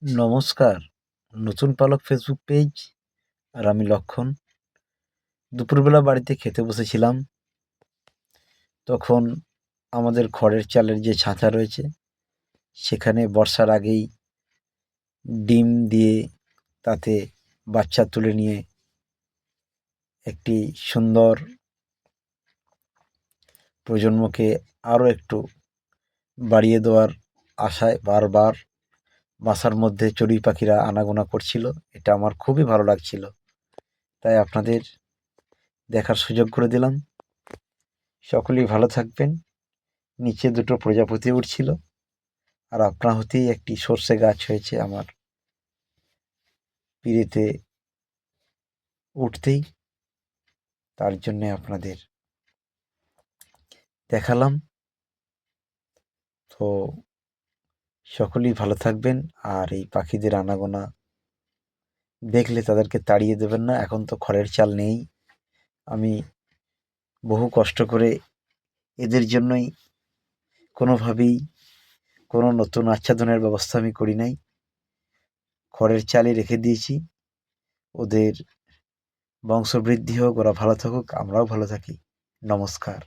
নমস্কার। নতুন পালক ফেসবুক পেজ আর আমি লক্ষণ। দুপুরবেলা বাড়িতে খেতে বসেছিলাম, তখন আমাদের খড়ের চালের যে ছাঁচা রয়েছে সেখানে বর্ষার আগেই ডিম দিয়ে তাতে বাচ্চা তুলে নিয়ে একটি সুন্দর প্রজন্মকে আরও একটু বাড়িয়ে দেওয়ার আশায় বারবার বাসার মধ্যে চড়ুই পাখিরা আনাগোনা করছিল। এটা আমার খুবই ভালো লাগছিল, তাই আপনাদের দেখার সুযোগ করে দিলাম। সকলেই ভালো থাকবেন। নিচে দুটো প্রজাপতি উঠছিল, আর আপনা হতেই একটি সর্ষে গাছ হয়েছে আমার পিড়িতে উঠতেই, তার জন্যে আপনাদের দেখালাম। তো সকলেই ভালো থাকবেন, আর এই পাখিদের আনাগোনা দেখলে তাদেরকে তাড়িয়ে দেবেন না। এখন তো খড়ের চাল নেই, আমি বহু কষ্ট করে এদের জন্যই কোনোভাবেই কোনো নতুন আচ্ছাদনের ব্যবস্থা আমি করি নাই, খড়ের চালই রেখে দিয়েছি। ওদের বংশবৃদ্ধি হোক, ওরা ভালো থাকুক, আমরাও ভালো থাকি। নমস্কার।